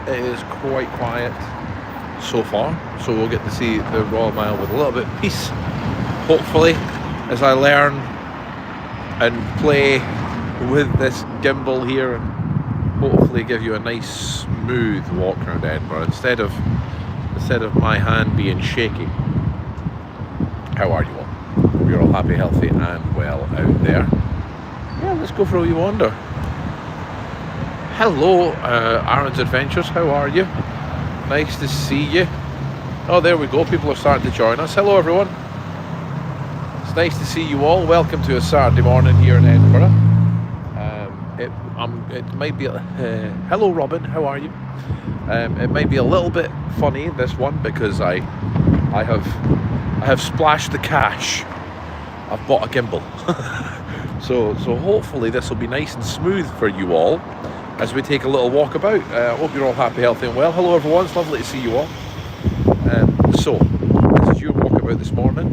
it is quite quiet so far, so we'll get to see the Royal Mile with a little bit of peace, hopefully, as I learn and play with this gimbal here and hopefully give you a nice smooth walk around Edinburgh instead of my hand being shaky. How are you all? Hope you're all happy, healthy and well out there. Yeah, let's go for a wee wander. Hello, Aaron's Adventures, how are you? Nice to see you. Oh, there we go, people are starting to join us. Hello everyone. It's nice to see you all. Welcome to a Saturday morning here in Edinburgh. It might be... hello Robin, how are you? It might be a little bit funny, this one, because I have splashed the cash. I've bought a gimbal. so hopefully this will be nice and smooth for you all as we take a little walk about. Hope you're all happy, healthy and well. Hello everyone, it's lovely to see you all. So, this is your walkabout this morning.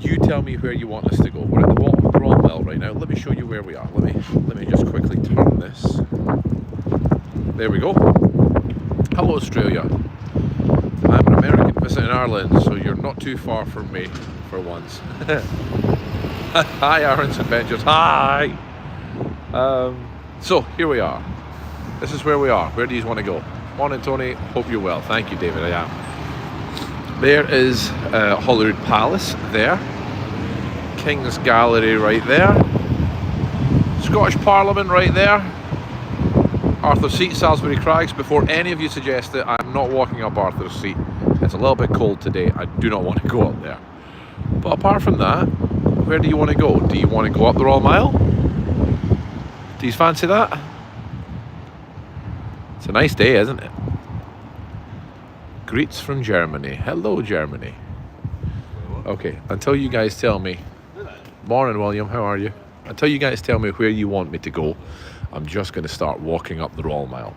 You tell me where you want us to go. We're at the bottom of the Royal Mile right now. Let me show you where we are. Let me just quickly turn this. There we go. Hello Australia. I'm an American visiting Ireland, so you're not too far from me for once. Hi Aaron's Adventures. Hi. So here we are. This is where we are. Where do you want to go? Morning Tony. Hope you're well. Thank you David. I am. There is Holyrood Palace there. King's Gallery right there. Scottish Parliament right there. Arthur's Seat, Salisbury Crags. Before any of you suggest it, I'm not walking up Arthur's Seat. It's a little bit cold today. I do not want to go up there. But apart from that, where do you want to go? Do you want to go up the Royal Mile? Do you fancy that? It's a nice day, isn't it? Greets from Germany. Hello, Germany. Okay, until you guys tell me... Morning, William. How are you? Until you guys tell me where you want me to go, I'm just going to start walking up the Royal Mile.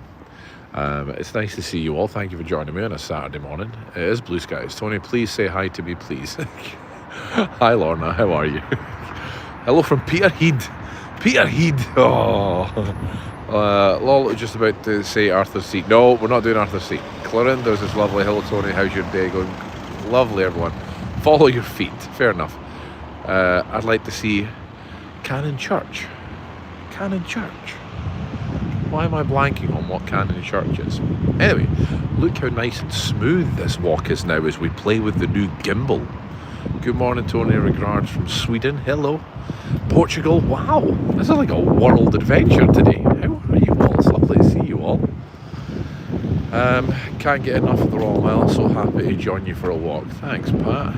It's nice to see you all. Thank you for joining me on a Saturday morning. It is blue skies. Tony, please say hi to me, please. Hi, Lorna. How are you? Hello from Peterhead. Peterhead. Oh. Lol, just about to say Arthur's Seat. No, we're not doing Arthur's Seat. Clarinda's is lovely. Hello, Tony. How's your day going? Lovely, everyone. Follow your feet. Fair enough. I'd like to see Canon Church. Canon Church. Why am I blanking on what Canon Church is? Anyway, look how nice and smooth this walk is now as we play with the new gimbal. Good morning, Tony. Regards from Sweden. Hello. Portugal. Wow. This is like a world adventure today. How are you all? It's lovely to see you all. Can't get enough of the Royal Mile. So happy to join you for a walk. Thanks, Pat.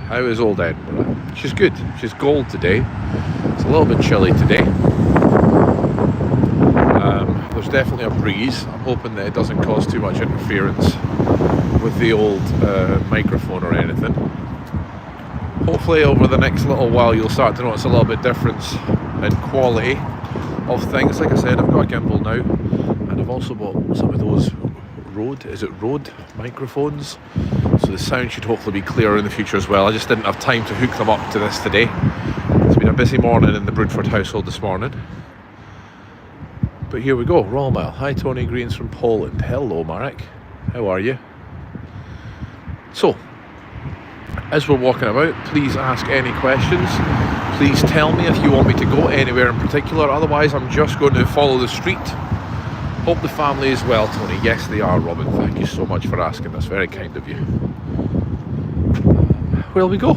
How is old Edinburgh? She's good. She's gold today. It's a little bit chilly today. There's definitely a breeze. I'm hoping that it doesn't cause too much interference with the old microphone or anything. Hopefully over the next little while you'll start to notice a little bit difference in quality of things. Like I said, I've got a gimbal now, and I've also bought some of those Rode microphones, so the sound should hopefully be clearer in the future as well. I just didn't have time to hook them up to this today. It's been a busy morning in the Broonford household this morning. But here we go, Royal Mile. Hi Tony, greetings from Poland. Hello Marek, how are you? So, as we're walking about, please ask any questions. Please tell me if you want me to go anywhere in particular. Otherwise, I'm just going to follow the street. Hope the family is well, Tony. Yes, they are, Robin. Thank you so much for asking. That's very kind of you. Where'll we go?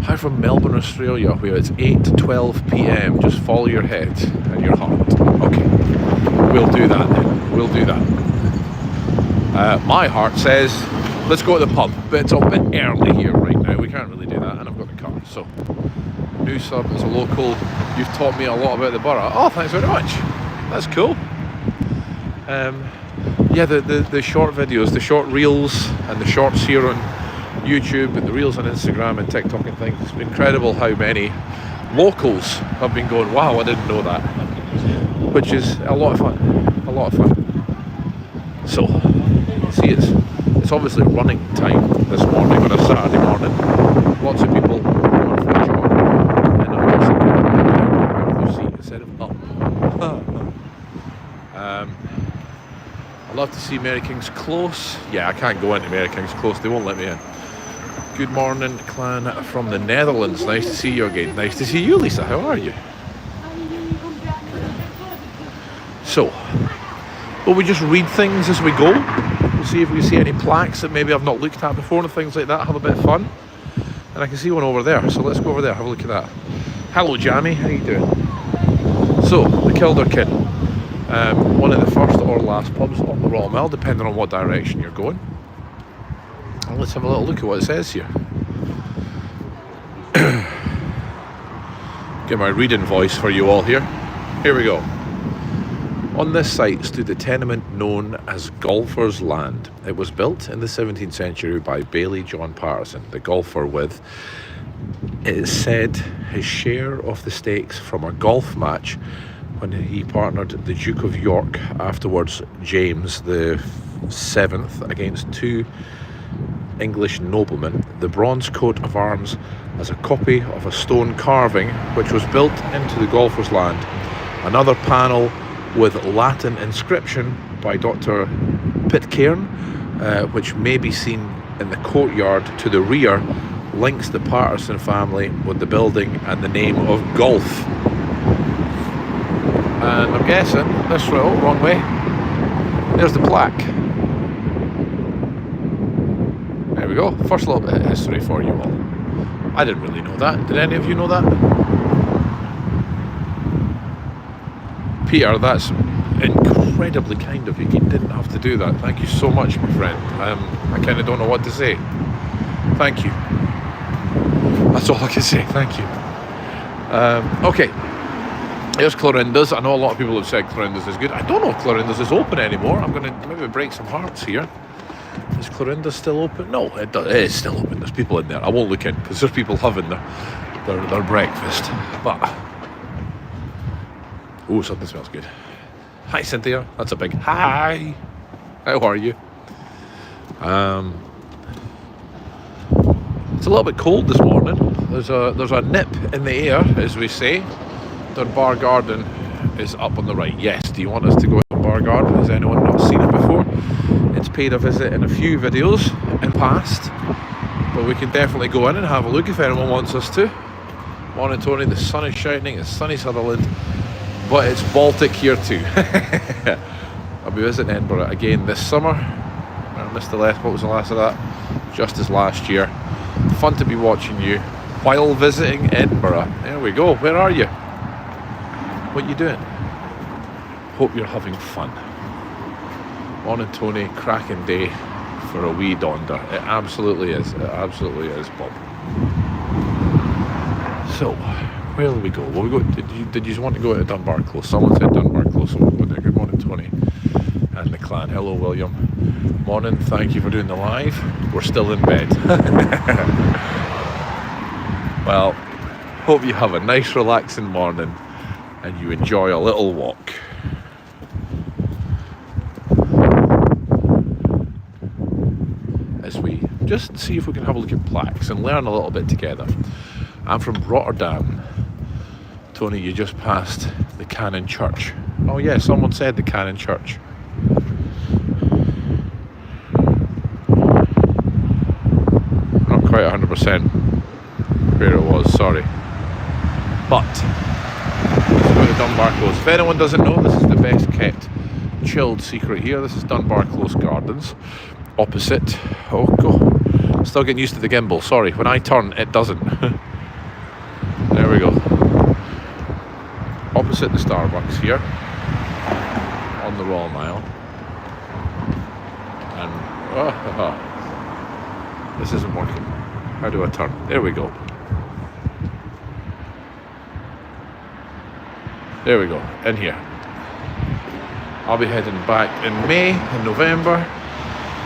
Hi from Melbourne, Australia, where it's 8:12 p.m. Just follow your head and your heart. Okay, we'll do that then. We'll do that. My heart says, let's go to the pub, but it's a bit early here right now. We can't really do that, and I've got the car. So, new sub as a local. You've taught me a lot about the borough. Oh, thanks very much. That's cool. Yeah, the short videos, the short reels, and the shorts here on YouTube, but the reels on Instagram and TikTok and things. It's been incredible how many locals have been going, wow, I didn't know that. Which is a lot of fun. A lot of fun. So, see, it's obviously running time this morning on a Saturday morning. Lots of people going for a jog. And of course, out of their seat instead of up. I'd love to see Mary King's Close. Yeah, I can't go into Mary King's Close, they won't let me in. Good morning, clan from the Netherlands. Nice to see you again. Nice to see you, Lisa. How are you? So, will we just read things as we go? We'll see if we see any plaques that maybe I've not looked at before and things like that. Have a bit of fun. And I can see one over there, so let's go over there, have a look at that. Hello, Jamie. How you doing? So, the Kildare Kin. One of the first or last pubs on the Royal Mile, depending on what direction you're going. And let's have a little look at what it says here. Get my reading voice for you all here. Here we go. On this site stood a tenement known as Golfer's Land. It was built in the 17th century by Baillie John Patterson, the golfer with, it is said, his share of the stakes from a golf match when he partnered the Duke of York, afterwards James the Seventh, against two English noblemen. The bronze coat of arms as a copy of a stone carving which was built into the Golfer's Land. Another panel with Latin inscription by Dr. Pitcairn, which may be seen in the courtyard to the rear, links the Patterson family with the building and the name of golf. And I'm guessing this row, wrong way, there's the plaque. There we go, first little bit of history for you all. I didn't really know that. Did any of you know that? Peter, that's incredibly kind of you. You didn't have to do that. Thank you so much, my friend. I kind of don't know what to say. Thank you. That's all I can say. Thank you. Okay. Here's Clorinda's. I know a lot of people have said Clorinda's is good. I don't know if Clorinda's is open anymore. I'm going to maybe break some hearts here. Is Clorinda's still open? No, it is still open. There's people in there. I won't look in because there's people having their breakfast. But oh, something smells good. Hi, Cynthia. That's a big hi. How are you? It's a little bit cold this morning. There's a nip in the air, as we say. Dunbar Garden is up on the right. Yes. Do you want us to go to Dunbar Garden? Has anyone not seen it before? It's paid a visit in a few videos in past, but we can definitely go in and have a look if anyone wants us to. Morning, Tony. The sun is shining. It's sunny Sutherland. But it's Baltic here too. I'll be visiting Edinburgh again this summer. I missed the last, what was the last of that? Just as last year. Fun to be watching you while visiting Edinburgh. There we go. Where are you? What are you doing? Hope you're having fun. Morning, Tony. Cracking day for a wee donder. It absolutely is. It absolutely is, Bob. So, where will we go? Will we go? Did you want to go to Dunbar Close? Someone said Dunbar Close. So we'll go there. Good morning, Tony, and the clan. Hello, William. Morning. Thank you for doing the live. We're still in bed. Well, hope you have a nice, relaxing morning, and you enjoy a little walk. As we just see if we can have a look at plaques and learn a little bit together. I'm from Rotterdam. Tony, you just passed the Canon Church. Oh yeah, someone said the Canon Church. Not quite 100% where it was, sorry. But let's go to Dunbar Close. If anyone doesn't know, this is the best kept chilled secret here. This is Dunbar Close Gardens. Opposite. Oh god. Still getting used to the gimbal, sorry. When I turn, it doesn't. There we go. Opposite the Starbucks here on the Royal Mile. And this isn't working. How do I turn? There we go. There we go. In here. I'll be heading back in May and November.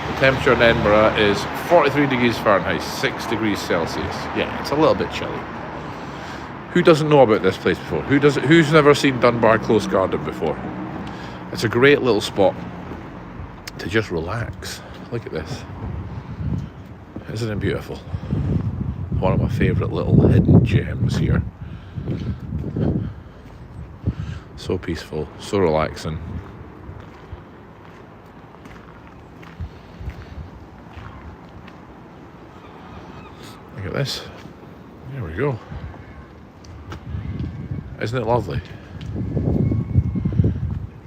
The temperature in Edinburgh is 43 degrees Fahrenheit, 6 degrees Celsius. Yeah, it's a little bit chilly. Who doesn't know about this place before? Who's never seen Dunbar Close Garden before? It's a great little spot to just relax. Look at this. Isn't it beautiful? One of my favourite little hidden gems here. So peaceful, so relaxing. at this. There we go. Isn't it lovely?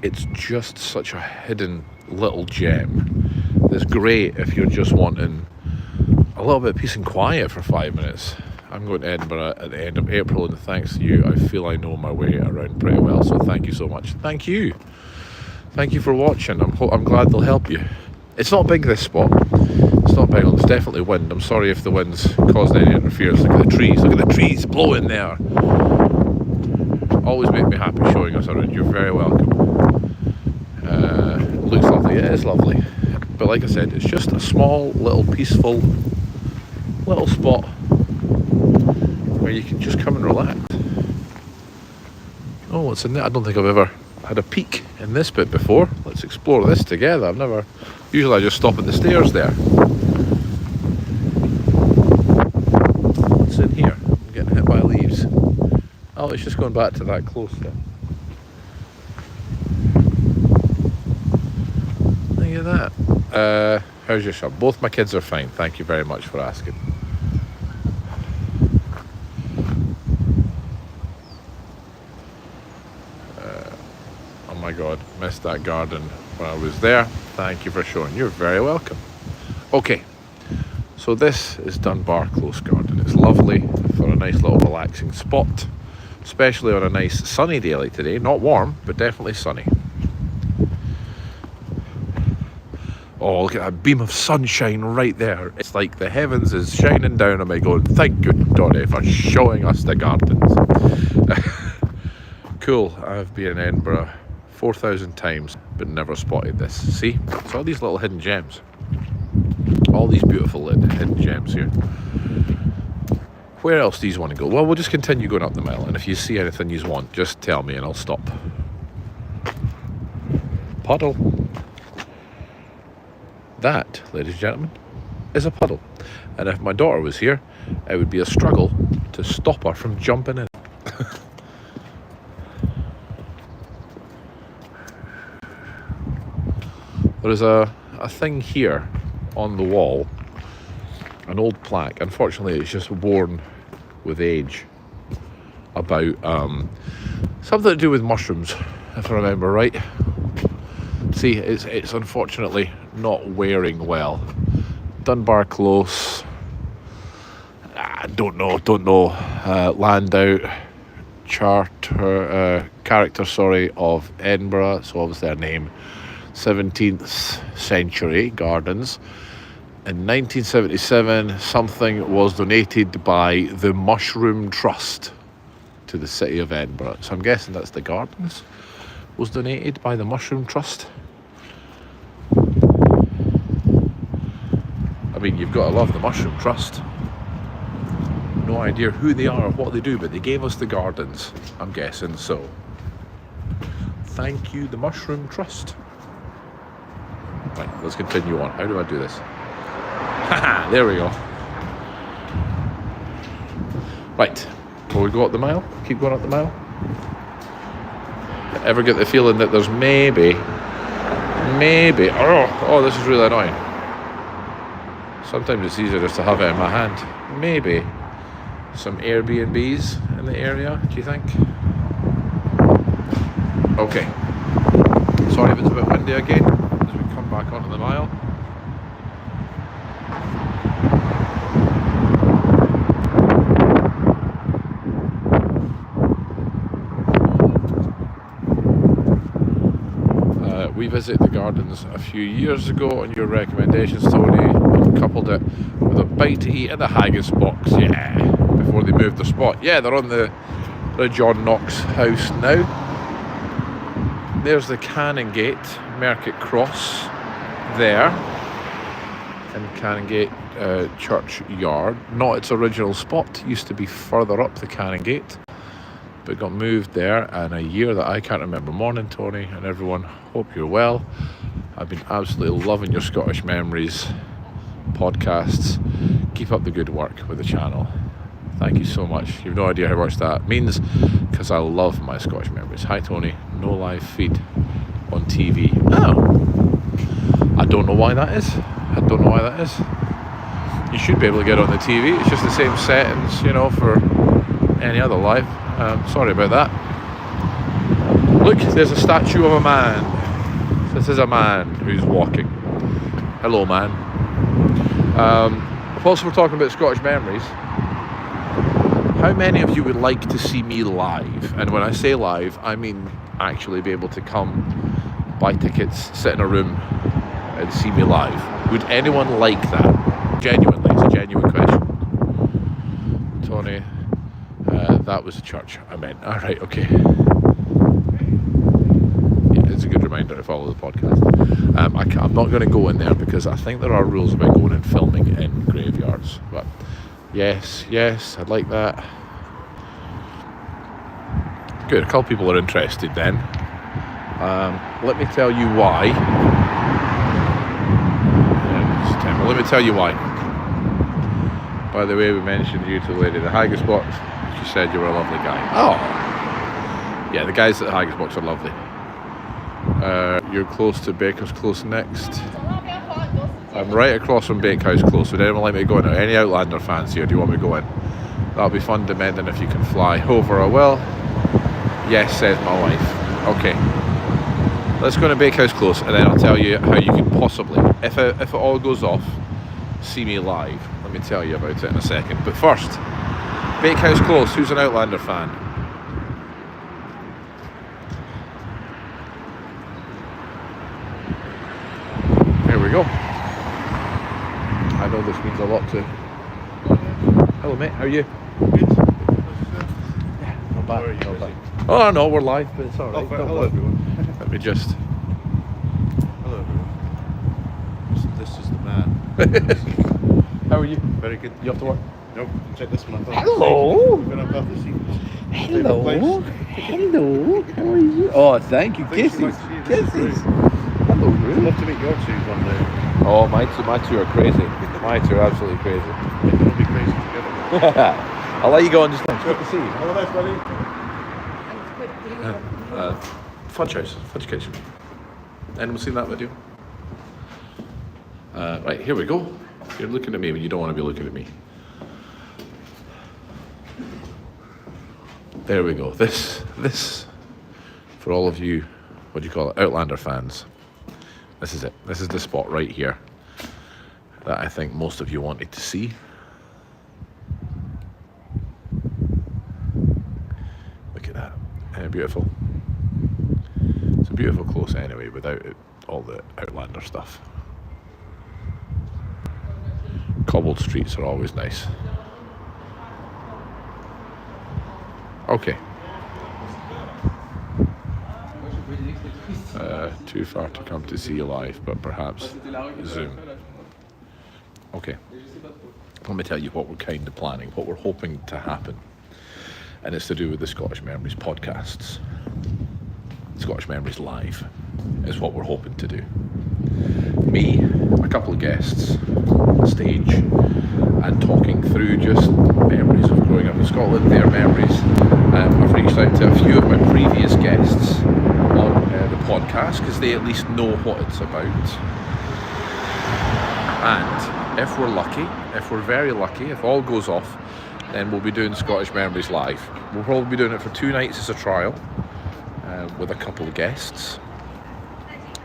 It's just such a hidden little gem. It's great if you're just wanting a little bit of peace and quiet for 5 minutes. I'm going to Edinburgh at the end of April, and thanks to you, I feel I know my way around pretty well. So thank you so much. Thank you. Thank you for watching. I'm glad they'll help you. It's not big, this spot. It's not big. There's definitely wind. I'm sorry if the wind's caused any interference. Look at the trees. Look at the trees blowing there. Always make me happy showing us around. You're very welcome. Looks lovely. It is lovely. But like I said, it's just a small, little, peaceful little spot where you can just come and relax. Oh, what's in there? I don't think I've ever had a peek in this bit before. Let's explore this together. Usually I just stop at the stairs there. What's in here? I'm getting hit by leaves. Oh, it's just going back to that close there. Look at that. How's your shop? Both my kids are fine. Thank you very much for asking. Oh my God, missed that garden when I was there. Thank you for showing. You're very welcome. Okay, so this is Dunbar Close Garden. It's lovely for a nice little relaxing spot, especially on a nice sunny day like today. Not warm, but definitely sunny. Oh, look at that beam of sunshine right there. It's like the heavens is shining down on me going, thank you, Donny, for showing us the gardens. Cool, I've been in Edinburgh 4,000 times, but never spotted this. See, it's all these little hidden gems. All these beautiful hidden gems here. Where else do you want to go? Well, we'll just continue going up the mile, and if you see anything you want, just tell me and I'll stop. Puddle. That, ladies and gentlemen, is a puddle. And if my daughter was here, it would be a struggle to stop her from jumping in. There is a thing here on the wall, an old plaque. Unfortunately, it's just worn with age, about something to do with mushrooms, if I remember right. See, it's unfortunately not wearing well. Dunbar Close. Don't know. Land out character of Edinburgh. So obviously a name. 17th century gardens. In 1977, something was donated by the Mushroom Trust to the city of Edinburgh. So I'm guessing that's the gardens was donated by the Mushroom Trust. I mean, you've got to love the Mushroom Trust. No idea who they are or what they do, but they gave us the gardens, I'm guessing. So thank you, the Mushroom Trust. Right, let's continue on. How do I do this? Haha, there we go. Right, will we go up the mile? Keep going up the mile? Ever get the feeling that there's maybe, oh, this is really annoying. Sometimes it's easier just to have it in my hand. Maybe some Airbnbs in the area, do you think? Okay. Sorry if it's a bit windy again as we come back onto the mile. We visited the gardens a few years ago on your recommendations, Tony, and coupled it with a bite to eat in the haggis box, yeah, before they moved the spot. Yeah, they're on the John Knox house now. There's the Canongate Market Cross there in Canongate churchyard. Not its original spot, used to be further up the Canongate, but got moved there in a year that I can't remember. Morning, Tony, and everyone. Hope you're well. I've been absolutely loving your Scottish Memories podcasts. Keep up the good work with the channel. Thank you so much. You've no idea how much that means, because I love my Scottish Memories. Hi, Tony. No live feed on TV. Oh, I don't know why that is. You should be able to get it on the TV. It's just the same settings, you know, for any other live. Sorry about that. Look, there's a statue of a man. This is a man who's walking. Hello, man. Whilst we're talking about Scottish memories, how many of you would like to see me live? And when I say live, I mean actually be able to come, buy tickets, sit in a room and see me live. Would anyone like that? Genuinely, it's a genuine question. Tony, that was a church I meant. Alright, okay. Yeah, it's a good reminder to follow the podcast. I'm not going to go in there because I think there are rules about going and filming in graveyards. But yes, I'd like that. Good, a couple people are interested then. Let me tell you why. Let me tell you why. By the way, we mentioned you to the lady at the Haggis Box. She said you were a lovely guy. Oh! Yeah, the guys at the Haggis Box are lovely. You're close to Baker's Close next. I'm right across from Bakehouse Close. Would anyone like me to go in? Any Outlander fans here? Do you want me to go in? That'll be fun, depending if you can fly over or well. Yes, says my wife. Okay. Let's go to Bakehouse Close and then I'll tell you how you can possibly, if it all goes off, see me live. Let me tell you about it in a second. But first, Bakehouse Close, who's an Outlander fan? Here we go. I know this means a lot to... Hello mate, how are you? Good. Yeah, not bad. Not bad. Oh no, we're live, but it's alright. Hello everyone. Let me just... Hello everyone. This is the man. How are you? Very good. You off to work? Nope, check this one. Hello. I'm going to have the seats. Hello. Hello. How are you? Oh, thank you. Kisses. Kisses. Hello, I'd Ruth. love to meet your two one day. Oh, my two are crazy. My two are absolutely crazy. We can all be crazy together. I'll let you go on just now. It's good to see you. Hello, nice buddy. Fudge House, Fudge Kitchen. Anyone seen that video? Right, here we go. You're looking at me when you don't want to be looking at me. There we go. This, for all of you, what do you call it, Outlander fans, this is it. This is the spot right here that I think most of you wanted to see. Look at that. Beautiful. It's a beautiful close anyway, without all the Outlander stuff. Cobbled streets are always nice. Okay. Too far to come to see you live, but perhaps Zoom. Okay. Let me tell you what we're kind of planning, what we're hoping to happen. And it's to do with the Scottish Memories podcasts. Scottish Memories Live is what we're hoping to do. Me, a couple of guests, on stage, and talking through just memories of growing up in Scotland, their memories. I've reached out to a few of my previous guests on the podcast because they at least know what it's about. And if we're lucky, if we're very lucky, if all goes off, then we'll be doing Scottish Memories Live. We'll probably be doing it for 2 nights as a trial with a couple of guests.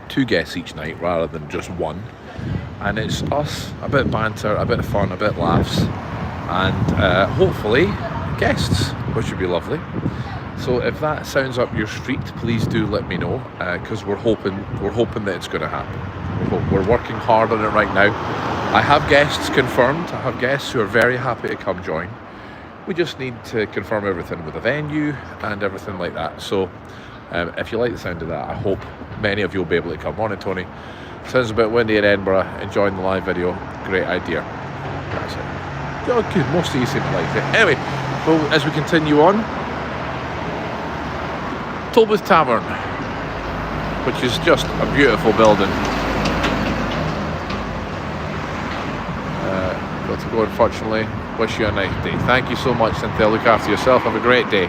2 guests each night rather than just one. And it's us, a bit of banter, a bit of fun, a bit of laughs, and hopefully guests, which would be lovely. So if that sounds up your street, please do let me know, because we're hoping that it's going to happen. We're working hard on it right now. I have guests confirmed. I have guests who are very happy to come join. We just need to confirm everything with the venue and everything like that. So if you like the sound of that, I hope many of you will be able to come. Morning, Tony. Sounds a bit windy in Edinburgh. Enjoying the live video. Great idea. That's it. Oh, good. Most of you seem to like it. Anyway, well, as we continue on, Tolbooth Tavern, which is just a beautiful building. Got to go, unfortunately. Wish you a nice day. Thank you so much, Cynthia. Look after yourself. Have a great day.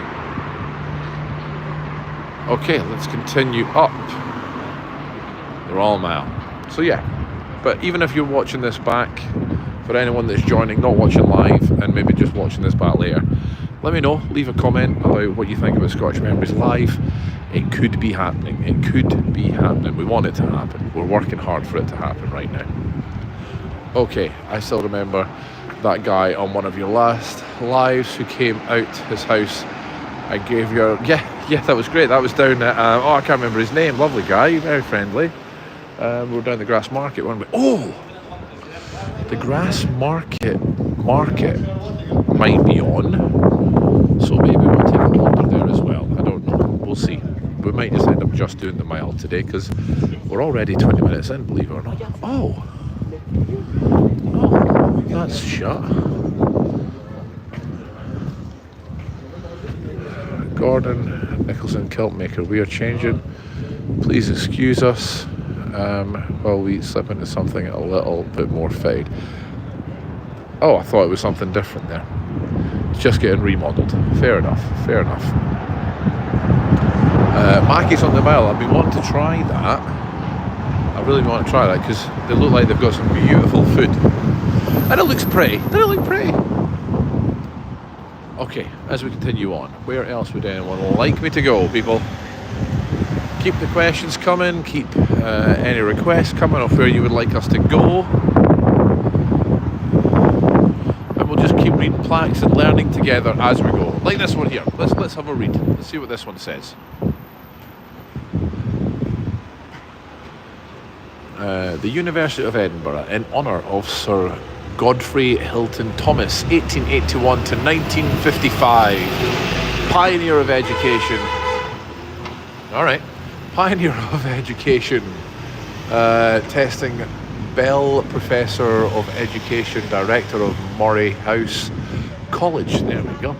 Okay, let's continue up the Royal Mile. So yeah, but even if you're watching this back for anyone that's joining, not watching live, and maybe just watching this back later, let me know. Leave a comment about what you think about Scottish Memories Live. It could be happening. It could be happening. We want it to happen. We're working hard for it to happen right now. Okay, I still remember that guy on one of your last lives who came out his house. I gave your... Yeah, that was great. That was down at... I can't remember his name. Lovely guy, very friendly. We were down the Grassmarket, weren't we? Oh! The Grassmarket market might be on. So maybe we'll take a wander there as well. I don't know. We'll see. We might just end up just doing the mile today because we're already 20 minutes in, believe it or not. Oh, that's shut. Gordon, Nicholson, Kiltmaker, we are changing. Please excuse us while we slip into something a little bit more fade. Oh, I thought it was something different there. It's just getting remodeled. Fair enough, fair enough. Mackie's on the mile. I've been wanting to try that. I really want to try that because they look like they've got some beautiful food. And it looks pretty. Doesn't it look pretty? Okay, as we continue on, where else would anyone like me to go, people? Keep the questions coming. Keep any requests coming of where you would like us to go. And we'll just keep reading plaques and learning together as we go. Like this one here. Let's have a read. Let's see what this one says. The University of Edinburgh, in honour of Sir Godfrey Hilton Thomas, 1881 to 1955, pioneer of education. All right, pioneer of education, testing Bell Professor of Education, Director of Moray House College. There we go.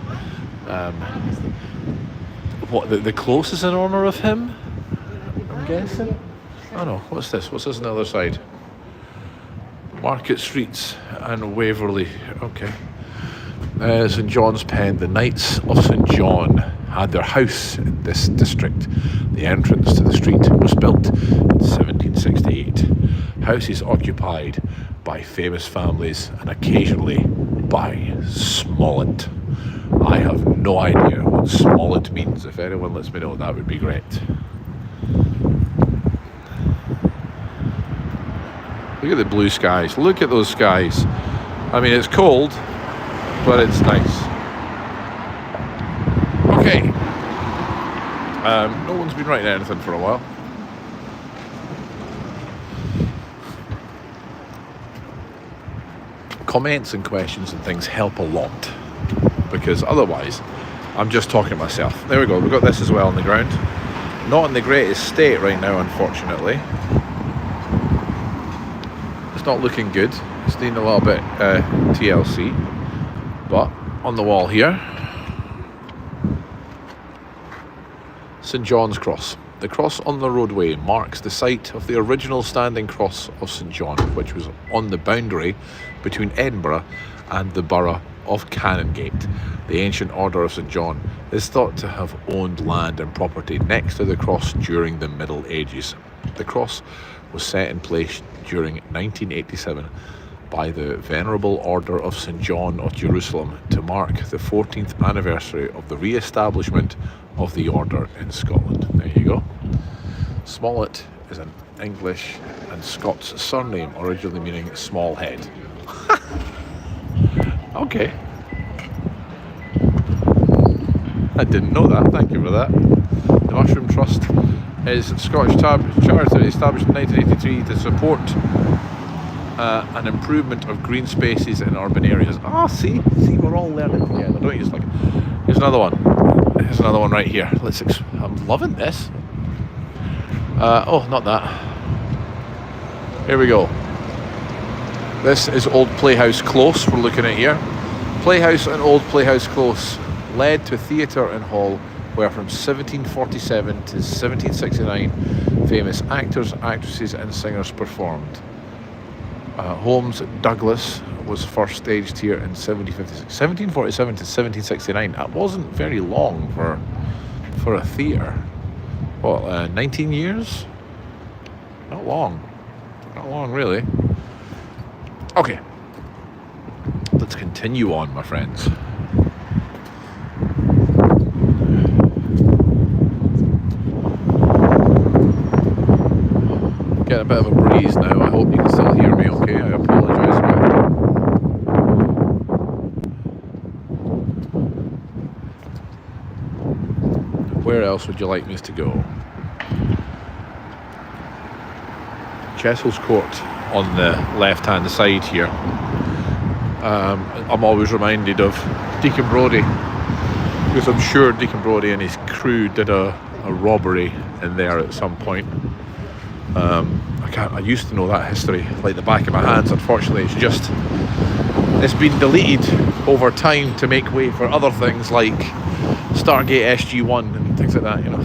What, the close is in honour of him? I'm guessing. Oh no, what's this? What's this on the other side? Market Streets and Waverley. Okay. St John's Pen. The Knights of St John had their house in this district. The entrance to the street was built in 1768. Houses occupied by famous families and occasionally by Smollett. I have no idea what Smollett means. If anyone lets me know, that would be great. Look at the blue skies. Look at those skies. I mean, it's cold, but it's nice. Okay. No one's been writing anything for a while. Comments and questions and things help a lot, because otherwise I'm just talking to myself. There we go. We've got this as well on the ground. Not in the greatest state right now, unfortunately. It's not looking good. It's needing a little bit TLC. But on the wall here, St John's Cross. The cross on the roadway marks the site of the original standing cross of St John, which was on the boundary between Edinburgh and the borough of Canongate. The ancient order of St John is thought to have owned land and property next to the cross during the Middle Ages. The cross was set in place during 1987 by the Venerable Order of St John of Jerusalem to mark the 14th anniversary of the re-establishment of the order in Scotland. There you go. Smollett is an English and Scots surname, originally meaning small head. Okay. I didn't know that. Thank you for that. The Mushroom Trust is a Scottish charity established in 1983 to support an improvement of green spaces in urban areas. See, we're all learning together, don't you? Just like, here's another one. Here's another one right here. I'm loving this. Not that. Here we go. This is Old Playhouse Close we're looking at here. Playhouse and Old Playhouse Close led to theatre and hall, where from 1747 to 1769 famous actors, actresses and singers performed. Holmes Douglas was first staged here in 1756. 1747 to 1769. That wasn't very long for a theatre. What, 19 years? Not long. Not long, really. Okay. let's continue on, my friends. Getting a bit of a breeze now. I hope you can still hear me okay. I apologise about that. Where else would you like me to go? Chessel's Court on the left hand side here. I'm always reminded of Deacon Brodie, because I'm sure Deacon Brodie and his crew did a robbery in there at some point. I used to know that history like the back of my hands. Unfortunately, it's been deleted over time to make way for other things like Stargate SG-1 and things like that, you know.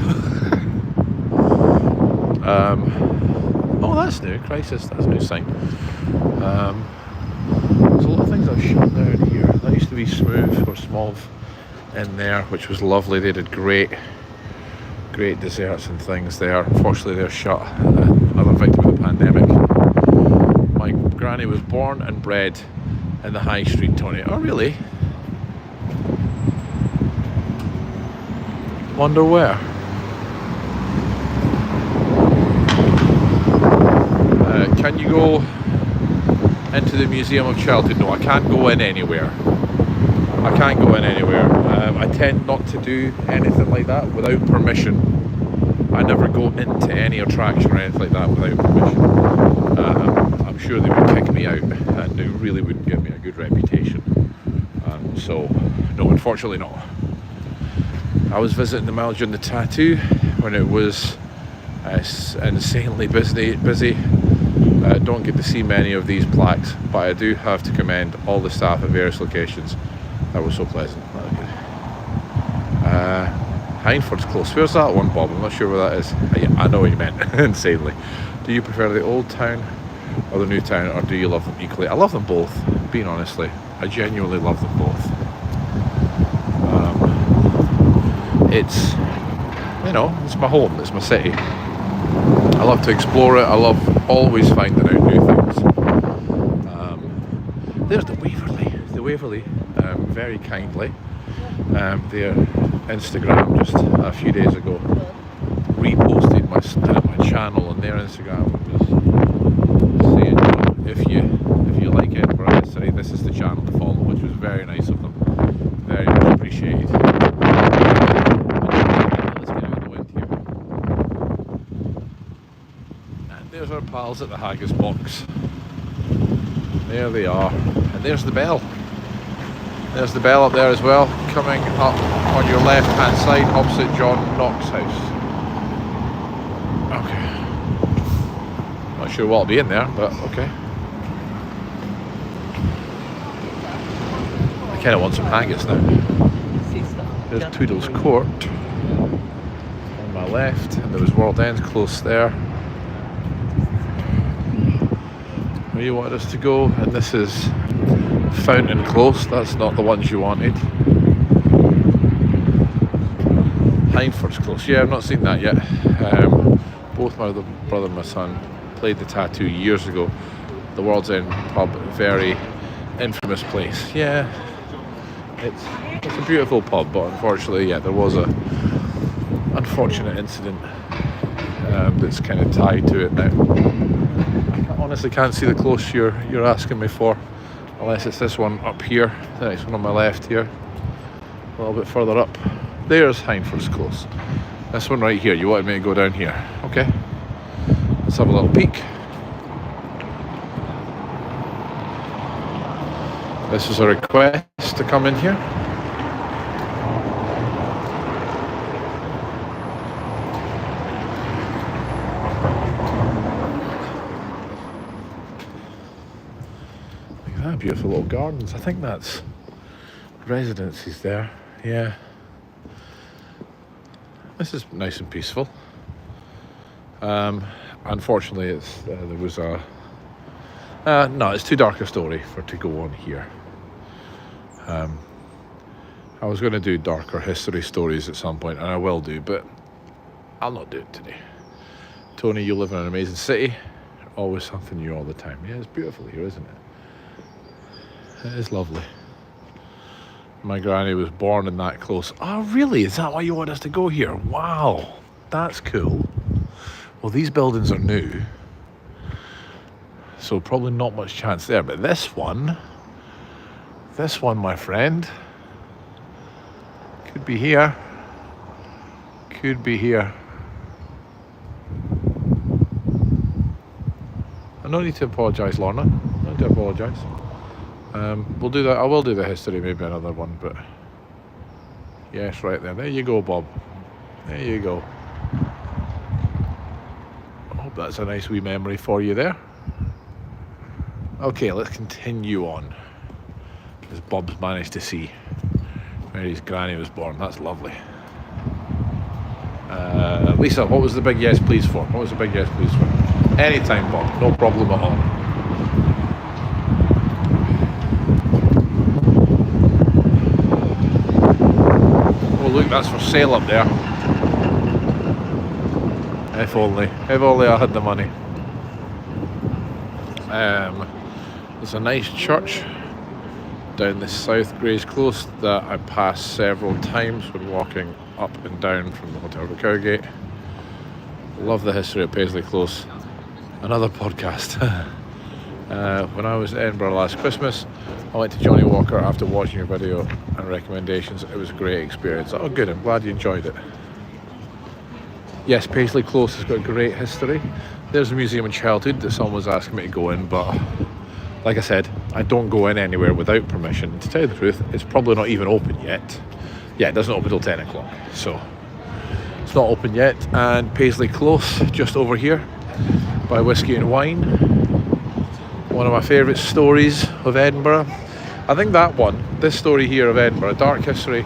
Oh, that's new. Crisis, that's a new sign. There's a lot of things I've shut down here. That used to be Smooth or Smov in there, which was lovely. They did great desserts and things there. Unfortunately, they're shut. Another victim of the pandemic. My granny was born and bred in the High Street, Tony. Oh, really? Wonder where? Can you go into the Museum of Childhood? No, I can't go in anywhere. I can't go in anywhere. I tend not to do anything like that without permission. I never go into any attraction or anything like that without permission. I'm sure they would kick me out, and it really wouldn't give me a good reputation. So, no, unfortunately not. I was visiting the Belgian the Tattoo when it was insanely busy. Don't get to see many of these plaques, but I do have to commend all the staff at various locations. That was so pleasant. That was good. Hindford's close. Where's that one, Bob? I'm not sure where that is. I know what you meant. Insanely. Do you prefer the old town or the new town, or do you love them equally? I love them both, being honestly. I genuinely love them both. It's, you know, it's my home, it's my city. I love to explore it. I love always finding out new things. There's the Waverley, very kindly. Their Instagram just a few days ago reposted my channel on their Instagram, just saying, if you like Edinburgh history, this is the channel to follow, which was very nice of them. Very much appreciated. Let's get out of the wind here. And there's our pals at the Haggis Box. There they are. And there's the bell. There's the bell up there as well, coming up on your left hand side opposite John Knox's house. Okay. Not sure what'll be in there, but okay. I kind of want some haggis now. There's Toodle's Court on my left, and there was World End close there. Where you wanted us to go, and this is Fountain Close. That's not the ones you wanted. Hindford's Close. Yeah, I've not seen that yet. Both my brother and my son played the Tattoo years ago. The World's End pub, very infamous place. Yeah, it's a beautiful pub, but unfortunately, yeah, there was a unfortunate incident that's kind of tied to it now. I honestly can't see the close you're asking me for, unless it's this one up here, the next one on my left here, a little bit further up. There's Hindford's Close. This one right here, you wanted me to go down here. Okay, let's have a little peek. This is a request to come in here. Look at that, beautiful little gardens. I think that's residences there. Yeah. This is nice and peaceful. Unfortunately, there was a no, it's too dark a story to go on here. I was going to do darker history stories at some point, and I will do, but I'll not do it today. Tony, you live in an amazing city. Always something new all the time. Yeah, it's beautiful here, isn't it? It is lovely. My granny was born in that close. Oh, really? Is that why you want us to go here? Wow, that's cool. Well, these buildings are new, so probably not much chance there. But this one, my friend, could be here. Could be here. I no need to apologise, Lorna. No need to apologise. We'll do that. I will do the history, maybe another one, but yes, right there. There you go, Bob. There you go. I hope that's a nice wee memory for you there. Okay, let's continue on. As Bob's managed to see where his granny was born. That's lovely. Lisa, what was the big yes please for? What was the big yes please for? Anytime, Bob. No problem at all. Oh, look, that's for sale up there. If only I had the money. There's a nice church down the South Grays Close that I passed several times when walking up and down from the Hotel to Canongate. Love the history of Paisley Close. Another podcast. When I was in Edinburgh last Christmas, I went to Johnny Walker after watching your video and recommendations. It was a great experience. Oh good, I'm glad you enjoyed it. Yes, Paisley Close has got great history. There's a museum in childhood that someone was asking me to go in, but like I said, I don't go in anywhere without permission. To tell you the truth, it's probably not even open yet. Yeah, it doesn't open till 10 o'clock, so it's not open yet. And Paisley Close, just over here, by Whiskey and Wine. One of my favourite stories of Edinburgh. I think that one, this story here of Edinburgh, dark history,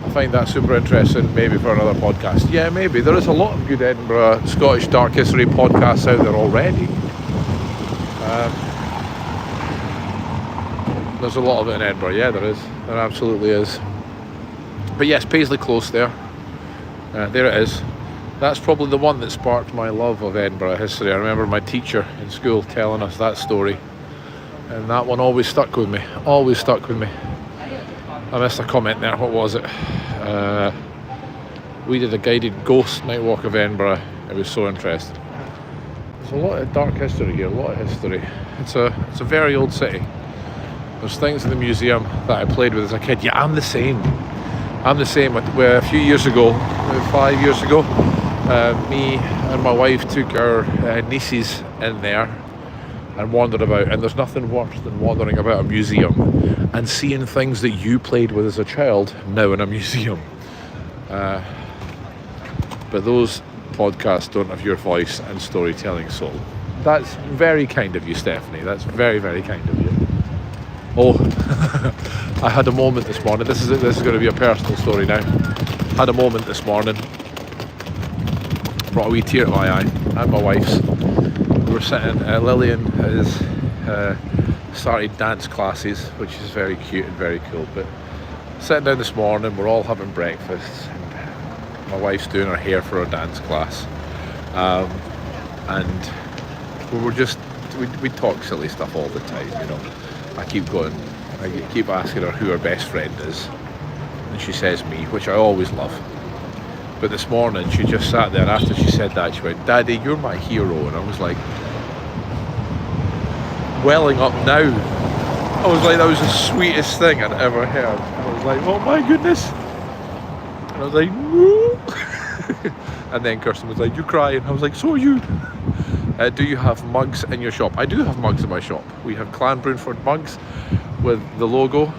I find that super interesting, maybe for another podcast. Yeah, maybe. There is a lot of good Edinburgh, Scottish dark history podcasts out there already. There's a lot of it in Edinburgh, yeah there is. There absolutely is. But yes, Paisley Close there. There it is. That's probably the one that sparked my love of Edinburgh history. I remember my teacher in school telling us that story. And that one always stuck with me. Always stuck with me. I missed a comment there. What was it? We did a guided ghost night walk of Edinburgh. It was so interesting. There's a lot of dark history here. A lot of history. It's a very old city. There's things in the museum that I played with as a kid. Yeah, I'm the same. Where a few years ago, maybe 5 years ago, me and my wife took our nieces in there and wandered about. And there's nothing worse than wandering about a museum and seeing things that you played with as a child now in a museum. But those podcasts don't have your voice and storytelling soul. That's very kind of you, Stephanie. That's very, very kind of you. Oh, I had a moment this morning. This is going to be a personal story now. Had a moment this morning. Brought a wee tear to my eye, and my wife's. We were sitting. Lillian has started dance classes, which is very cute and very cool. But sitting down this morning, we're all having breakfast. And my wife's doing her hair for her dance class, and we were just we talk silly stuff all the time, you know. I keep asking her who her best friend is, and she says me, which I always love. But this morning she just sat there, and after she said that she went, "Daddy, you're my hero," and I was like welling up now. I was like, that was the sweetest thing I'd ever heard. I was like, oh my goodness. And I was like, no. And then Kirsten was like, you crying? I was like, so are you. Do you have mugs in your shop? I do have mugs in my shop. We have Clan Broonford mugs with the logo.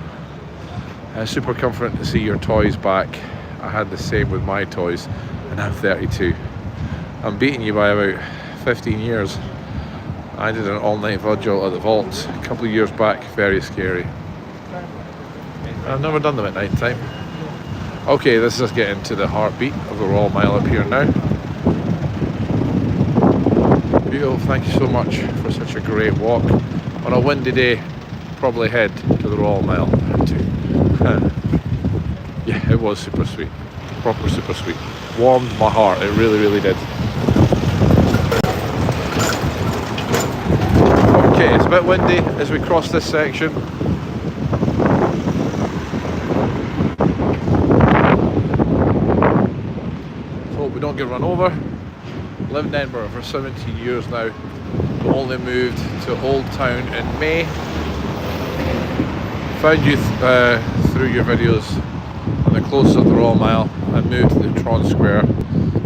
Super comforting to see your toys back. I had the same with my toys, and I'm 32. I'm beating you by about 15 years. I did an all-night vigil at the vaults a couple of years back. Very scary. I've never done them at night time. Okay, this is us getting to the heartbeat of the Royal Mile up here now. Beautiful, thank you so much for such a great walk. On a windy day, probably head to the Royal Mile too. Yeah, it was super sweet. Proper super sweet. Warmed my heart, it really, really did. Okay, it's a bit windy as we cross this section. don't get run over. Lived in Edinburgh for 17 years now. Only moved to Old Town in May. Found you through your videos on the close of the Royal Mile and moved to Tron Square.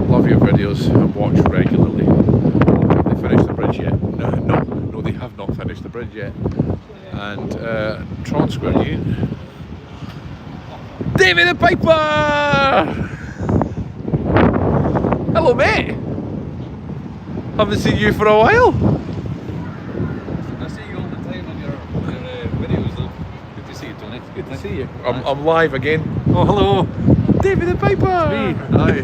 Love your videos and watch regularly. Have they finished the bridge yet? No, they have not finished the bridge yet. And Tron Square, you. Davy the Piper! Hello, mate. Haven't seen you for a while. I see you all the time on your videos though. Good to see you, Tony. Good to see you. I'm live again. Oh, hello. Davy the Piper! Me. Aye.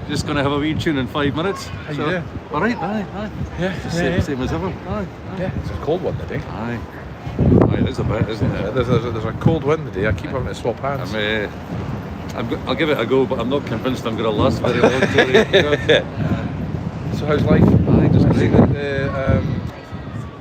Just going to have a wee tune in 5 minutes. How you doing? All right, aye. Yeah, Same as ever. Aye. Yeah, it's a cold one today. Aye. It is a bit, isn't it? There's a cold wind today. I keep having to swap hands. I'll give it a go, but I'm not convinced I'm going to last very long, Tony. So how's life? Aye, just great.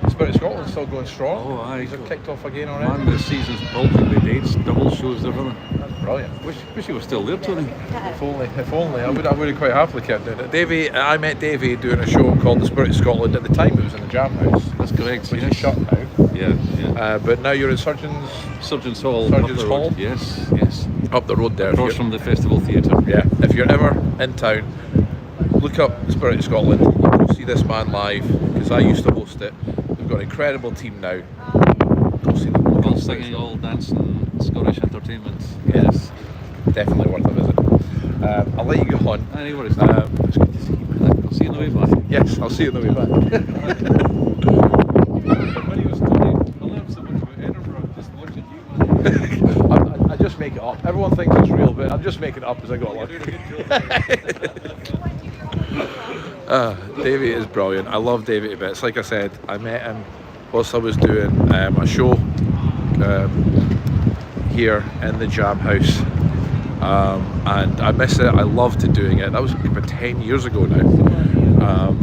The Spirit of Scotland's still going strong. Oh, aye. These have kicked off again already. Man, this season's bulging with dates, double shows, everything. That's brilliant. Wish you were still there, Tony. If only. I would have quite happily kept doing it. Davy, I met Davy doing a show called The Spirit of Scotland. At the time it was in the Jam House. That's correct, Which yes. is shut now. Yeah. But now you're in Surgeons Hall. Surgeons up the Hall? road. Yes. Up the road there. Across from the Festival Theatre. Yeah, if you're ever in town, look up The Spirit of Scotland. Go see this man live, because I used to host it. They've got an incredible team now. Go see them. All singing, all dancing, Scottish entertainment. Yes, definitely worth a visit. I'll let you go on. Any worries. It's good to see you. I'll see you on the way back. Yes, I'll see you on the way back. I learned so much about Edinburgh just watching you, man. I just make it up. Everyone thinks it's real, but I'm just making it up as I go along. Davy is brilliant. I love Davy to bits. Like I said, I met him whilst I was doing a show here in the Jam House, and I miss it. I loved doing it. That was about 10 years ago now.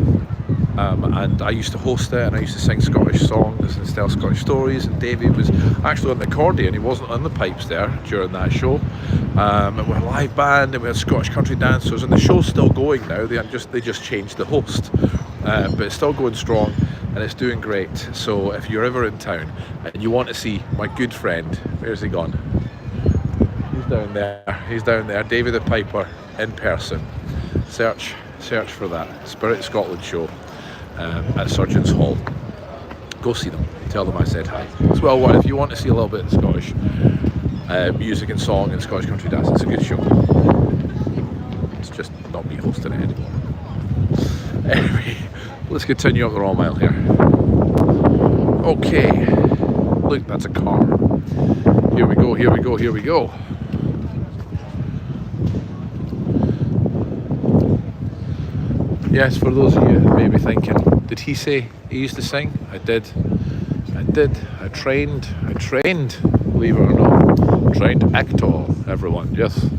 And I used to host it, and I used to sing Scottish songs and tell Scottish stories, and Davy was actually on the accordion. He wasn't on the pipes there during that show. And we had a live band, and we had Scottish country dancers, and the show's still going now. They just changed the host, but it's still going strong and it's doing great. So if you're ever in town and you want to see my good friend, where's he gone? He's down there, Davy the Piper in person. Search for that Spirit Scotland show at Surgeons Hall. Go see them, tell them I said hi. It's well worth. If you want to see a little bit of Scottish music and song and Scottish country dance, it's a good show. It's just not me hosting it anymore. Anyway, let's continue up the Royal Mile here. Okay, look, that's a car. Here we go. Yes, for those of you who may be thinking, did he say he used to sing? I did. I trained, believe it or not. Trained actor, everyone, yes.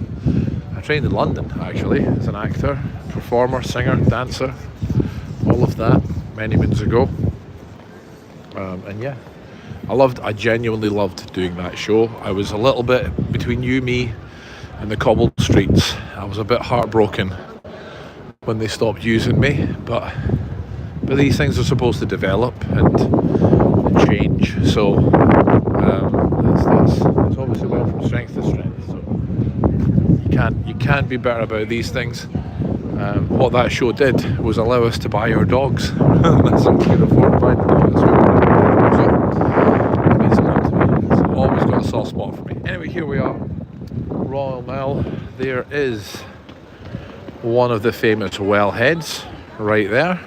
I trained in London, actually, as an actor, performer, singer, dancer, all of that, many moons ago. And yeah, I genuinely loved doing that show. I was a little bit between you, me, and the cobbled streets. I was a bit heartbroken when they stopped using me, but these things are supposed to develop and change, so that's obviously went from strength to strength, so you can't be better about these things. What that show did was allow us to buy our dogs. That's what we could afford buying the dogs, so it means a lot to me. It's always got a soft spot for me. Anyway, here we are, Royal Mile. There is one of the famous wellheads right there.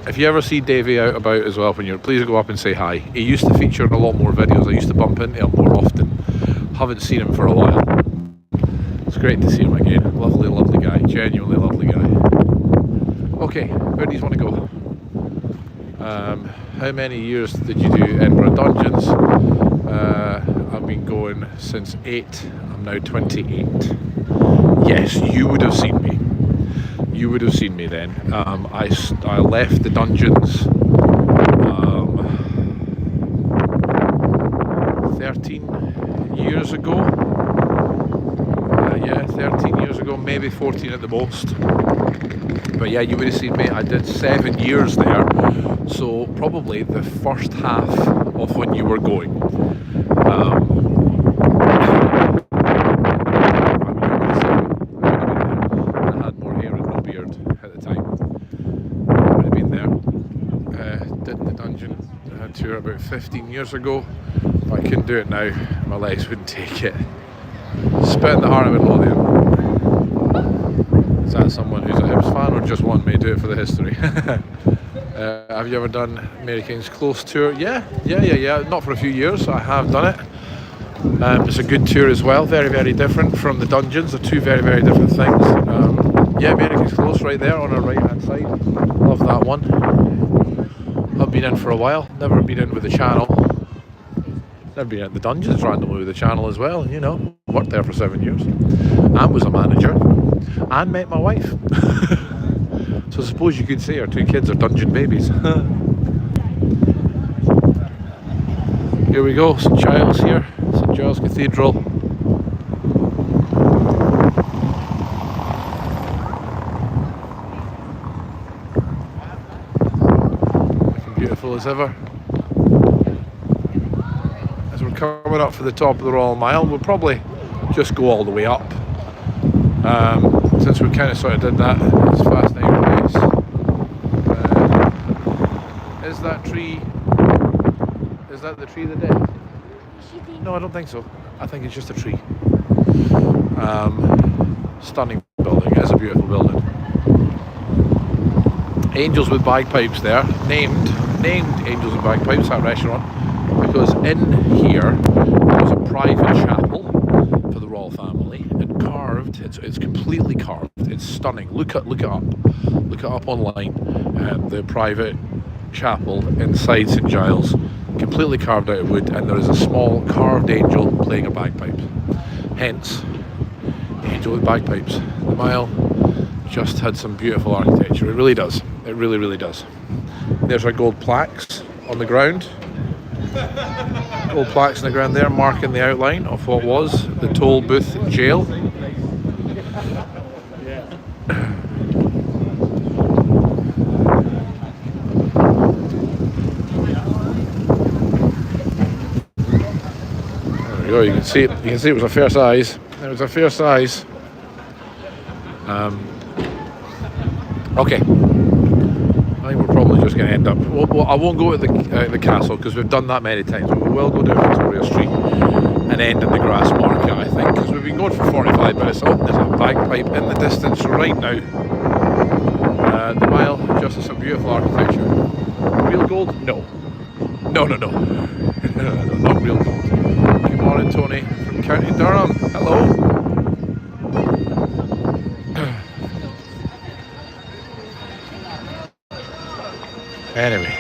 If you ever see Davy out about as well, please go up and say hi. He used to feature in a lot more videos. I used to bump into him more often. Haven't seen him for a while. It's great to see him again. Lovely guy. Genuinely lovely guy. Okay, where do you want to go? How many years did you do Edinburgh Dungeons? I've been going since 8. I'm now 28. Yes, you would have seen me. You would have seen me then. I left the Dungeons 13 years ago. 13, maybe 14 at the most. But yeah, you would have seen me. I did 7 years there, so probably the first half of when you were going. I had more hair and no beard at the time. I would have been there. Did the dungeon tour about 15 years ago. If I couldn't do it now, my legs wouldn't take it. Spit in the heart of Midlothian. Is that someone who's a Hibs fan or just want me to do it for the history? Have you ever done Mary King's Close tour? Yeah. Not for a few years. I have done it. It's a good tour as well. Very, very different from the dungeons. They're two very, very different things. Yeah, Mary King's Close right there on our right hand side. Love that one. I've been in for a while. Never been in with the channel. Never been at the dungeons randomly with the channel as well. You know, worked there for 7 years. And was a manager. And met my wife. So I suppose you could say our 2 kids are dungeon babies. Here we go, St Giles here, St Giles Cathedral. Looking beautiful as ever. As we're coming up for the top of the Royal Mile, we'll probably just go all the way up. Since we kind of sort of did that, it's fascinating place. Is that tree? Is that the tree of the dead? No, I don't think so. I think it's just a tree. Stunning building. It is a beautiful building. Angels with Bagpipes there. Named Angels with Bagpipes, that restaurant, because in here there's a private chapel for the royal family, and carved. It's completely carved. It's stunning. Look it up. Look it up online. The private chapel inside St Giles, completely carved out of wood, and there is a small carved angel playing a bagpipe. Hence, Angel with Bagpipes. The Mile just had some beautiful architecture. It really does. It really, really does. There's our gold plaques on the ground. Gold plaques on the ground there, marking the outline of what was the toll booth jail. You can see it. You can see it was a fair size. It was a fair size. Okay. I think we're probably just going to end up. Well, I won't go to the castle because we've done that many times. But we will go down Victoria Street and end in the Grassmarket, I think, because we've been going for 45 minutes. Oh, there's a bagpipe in the distance right now. The Mile just has some beautiful architecture. Real gold? No. No. Not real gold. Good morning, Tony from County Durham. Hello. Anyway,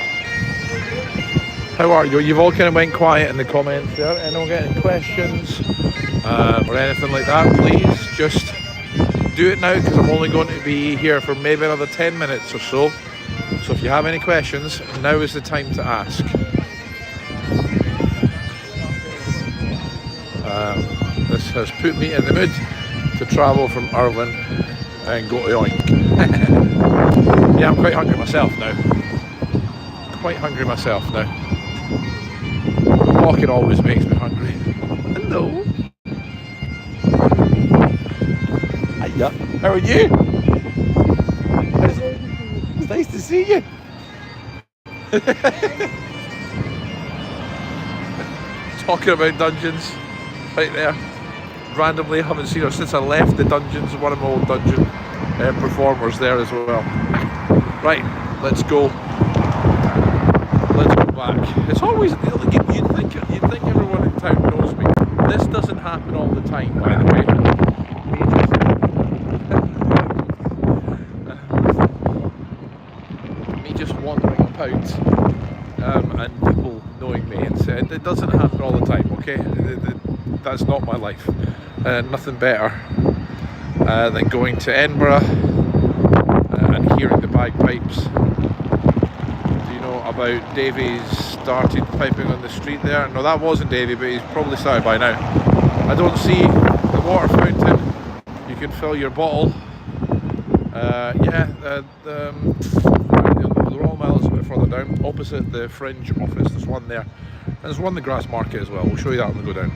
how are you? You've all kind of went quiet in the comments there. Anyone got any questions or anything like that? Please just do it now, because I'm only going to be here for maybe another 10 minutes or so. So if you have any questions, now is the time to ask. This has put me in the mood to travel from Irvine and go to Oink. Yeah, I'm quite hungry myself now. Walking always makes me hungry. Hello. Hiya. How are you? It's nice to see you. Talking about dungeons right there. Randomly, haven't seen her since I left the dungeons. One of my old dungeon performers there as well. Right, let's go. Let's go back. It's always, you'd think everyone in town knows me. This doesn't happen all the time, by the way. Me just wandering about and people knowing me, and it doesn't happen all the time, okay? That's not my life. Nothing better than going to Edinburgh and hearing the bagpipes. Do you know about Davey's started piping on the street there? No, that wasn't Davey, but he's probably started by now. I don't see the water fountain. You can fill your bottle. The Royal Mile is a bit further down, opposite the Fringe office. There's one there. And there's one in the Grassmarket as well. We'll show you that when we go down.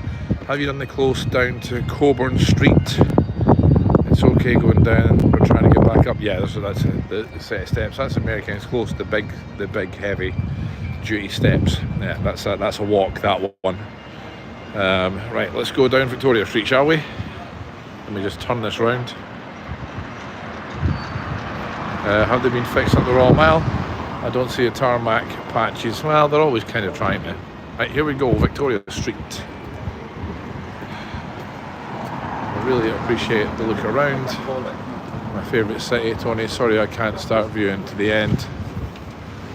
Have you done the close down to Coburn Street? It's okay going down. We're trying to get back up. Yeah, so that's the set of steps. That's American. It's close to the big heavy duty steps. Yeah, that's a walk, that one. Right, let's go down Victoria Street, shall we? Let me just turn this round. Have they been fixed on the Royal Mile? I don't see a tarmac patches. Well, they're always kind of trying to. Right, here we go, Victoria Street. I really appreciate the look around. My favourite city, Tony. Sorry I can't start viewing to the end.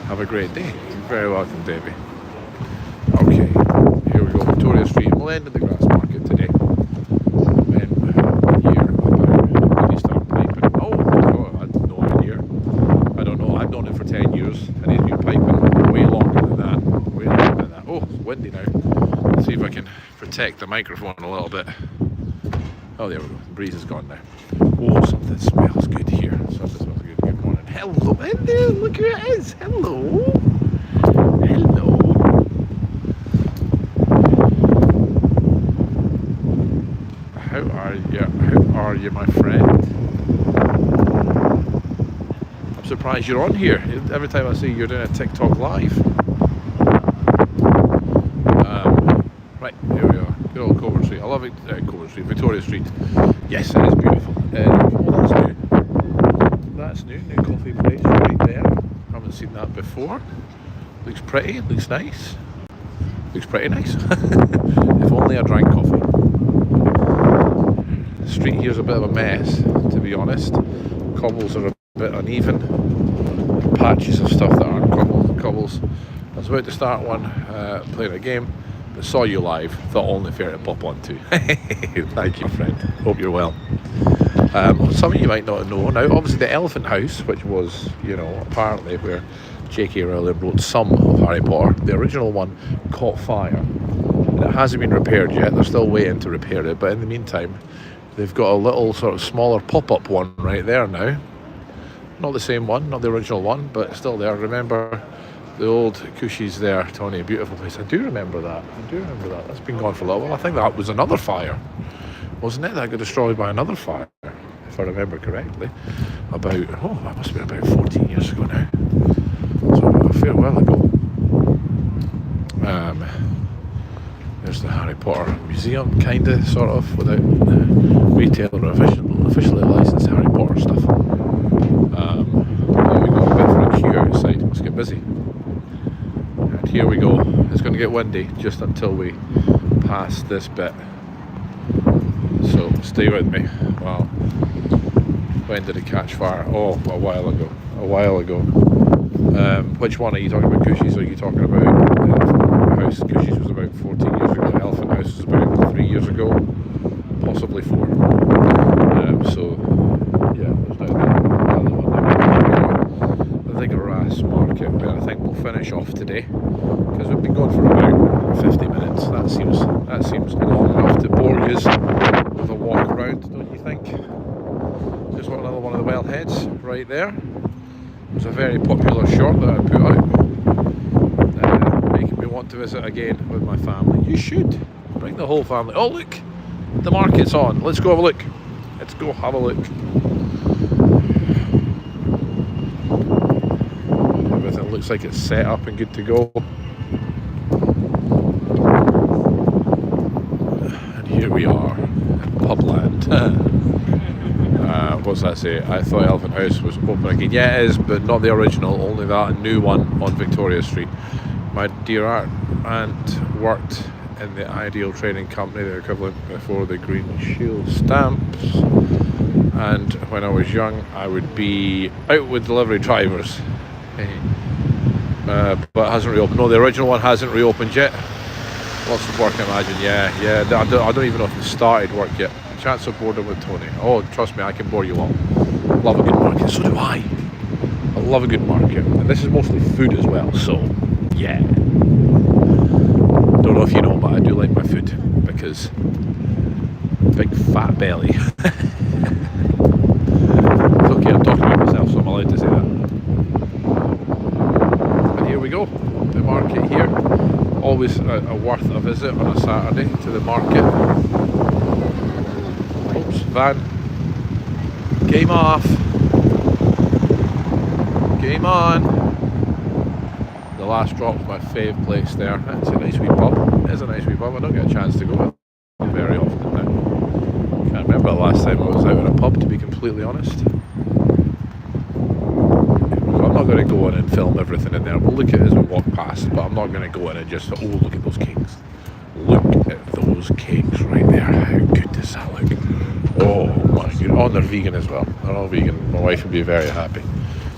Have a great day. You're very welcome, Davey. Okay, here we go, Victoria Street. We'll end in the Grassmarket today. When you start piping. Oh, I have no idea. I don't know. I've known it for 10 years, and he's been piping way longer than that. Way longer than that. Oh, it's windy now. Let's see if I can protect the microphone a little bit. Oh, there we go. The breeze is gone now. Oh, something smells good here. Something smells good. Good morning. Hello, hello. Look who it is. Hello. Hello. How are you, my friend? I'm surprised you're on here. Every time I see you're doing a TikTok live. Right, here we are. Good old Coburn Street. I love it. Coburn Street, Victoria Street. Yes, it is beautiful. Oh, that's new. That's new. New coffee place right there. Haven't seen that before. Looks pretty. Looks nice. Looks pretty nice. If only I drank coffee. The street here's a bit of a mess, to be honest. Cobbles are a bit uneven. Patches of stuff that aren't cobbles. I was about to start one, playing a game, but saw you live. Thought only fair to pop on to. Thank you, friend. Hope you're well. Some of you might not know. Now, obviously, the Elephant House, which was, apparently where J.K. Rowling wrote some of Harry Potter, the original one caught fire. And it hasn't been repaired yet. They're still waiting to repair it. But in the meantime, they've got a little sort of smaller pop-up one right there now. Not the same one, not the original one, but still there. Remember the old Cushies there, Tony, a beautiful place. I do remember that. That's been gone for a little while. I think that was another fire, wasn't it? That got destroyed by another fire, if I remember correctly. That must have been about 14 years ago now. So a fair while ago. There's the Harry Potter Museum, kinda, sort of, without retailer officially licensed Harry Potter stuff. We've got a bit for a queue outside. Must get busy. And here we go. It's going to get windy just until we pass this bit. So stay with me. Well, when did it catch fire? Oh, a while ago. Which one are you talking about? Cushies? Or are you talking about House? Cushies was about 14 years ago. Elephant House was about 3 years ago, possibly 4. So yeah, there's now the other one there. The Grassmarket, where I think we'll finish off today, because we've been going for about 50 minutes. That seems long enough to bore you with a walk around, don't you think? Just want another one of the wellheads right there. It was a very popular short that I put out, making me want to visit again with my family. You should bring the whole family. Oh look, the market's on. Let's go have a look. Let's go have a look. Everything looks like it's set up and good to go. And here we are in Publand. What's that say? I thought Elephant House was open again. Yeah, it is, but not the original, only that new one on Victoria Street. My dear aunt worked in the Ideal Trading Company, the equivalent before the Green Shield stamps. And when I was young, I would be out with delivery drivers. But it hasn't reopened. No, the original one hasn't reopened yet. Lots of work, I imagine. Yeah. I don't even know if it started work yet. Chance of boredom with Tony. Oh, trust me, I can bore you all. Love a good market. So do I. I love a good market. And this is mostly food as well, so yeah. Don't know if you know, but I do like my food because big fat belly. always worth a visit on a Saturday to the market. Oops, van. Game off. Game on. The Last Drop's my fave place there. It's a nice wee pub. It is a nice wee pub. I don't get a chance to go very often now. Can't remember the last time I was out in a pub, to be completely honest. I'm not going to go in and film everything in there. We'll look at it as we walk past, but I'm not going to go in and just, oh, look at those kings. Look at those kings right there. How good does that look? Oh my god. Oh, and they're vegan as well. They're all vegan. My wife would be very happy.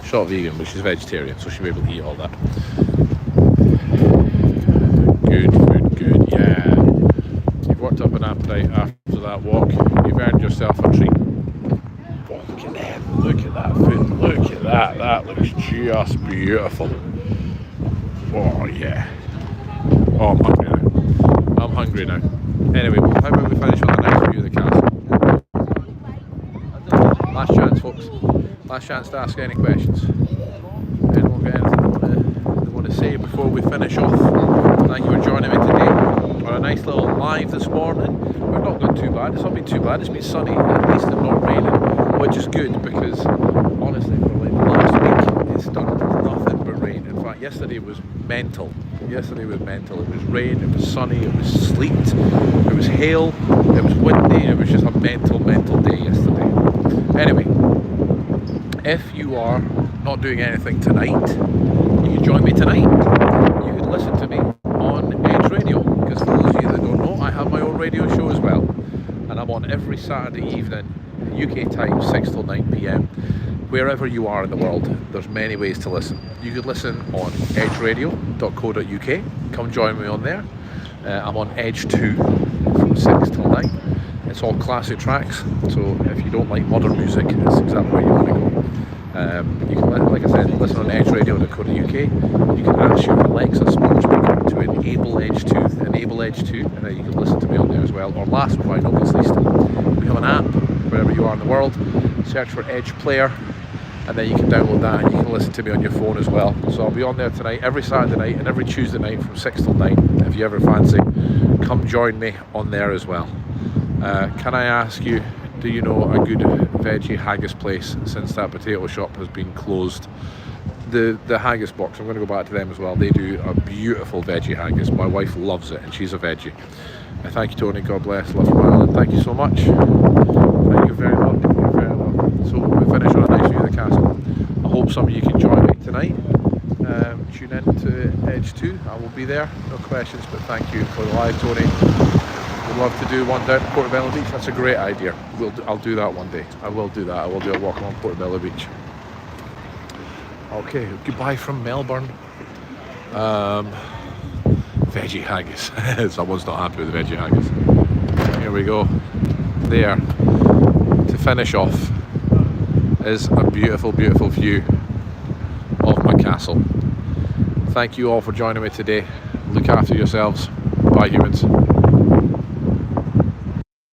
She's not vegan, but she's vegetarian, so she'll be able to eat all that. Good food, good, yeah. You've worked up an appetite after that walk. You've earned yourself a treat. Oh, look at them. Look at that food. Look at that. That looks just beautiful. Oh, yeah. Oh, I'm hungry now. I'm hungry now. Anyway, how about we finish on a nice view of the castle? Last chance, folks. Last chance to ask any questions. Anyone got anything they want to say before we finish off? Thank you for joining me today on a nice little live this morning. We've not done too bad. It's not been too bad. It's been sunny, at least it's not raining, which is good because honestly, for like the last week, it's done nothing but rain. In fact, yesterday was mental. Yesterday was mental. It was rain, it was sunny, it was sleet, it was hail, it was windy. It was just a mental day yesterday. Anyway, if you are not doing anything tonight, you can join me tonight. You can listen to me on Edge Radio, because for those of you that don't know, I have my own radio show as well, and I'm on every Saturday evening, UK time, 6 till 9 PM. Wherever you are in the world, there's many ways to listen. You could listen on edgeradio.co.uk. Come join me on there. I'm on Edge 2 from 6 till 9. It's all classic tracks, so if you don't like modern music, it's exactly where you want to go. You can, like I said, listen on edgeradio.co.uk. You can ask your Alexa smart speaker to enable Edge 2, and then you can listen to me on there as well. Or last but by no means least, we have an app wherever you are in the world. Search for Edge Player, and then you can download that and you can listen to me on your phone as well. So I'll be on there tonight, every Saturday night and every Tuesday night from 6 till 9. If you ever fancy, come join me on there as well. Can I ask you, do you know a good veggie haggis place since that potato shop has been closed? The haggis box, I'm going to go back to them as well. They do a beautiful veggie haggis. My wife loves it and she's a veggie. Thank you, Tony. God bless. Love from Ireland. Thank you so much. Thank you very much. Very well. So we finish on a nice view of the castle. I hope some of you can join me tonight. Tune in to Edge 2. I will be there. No questions, but thank you for the live, Tony. Would love to do one down to Portobello Beach. That's a great idea. I'll do that one day. I will do that. I will do a walk along Portobello Beach. Okay, goodbye from Melbourne. Veggie haggis. Someone's not happy with the veggie haggis. Here we go. There. To finish off is a beautiful, beautiful view of my castle. Thank you all for joining me today. Look after yourselves. Bye, humans.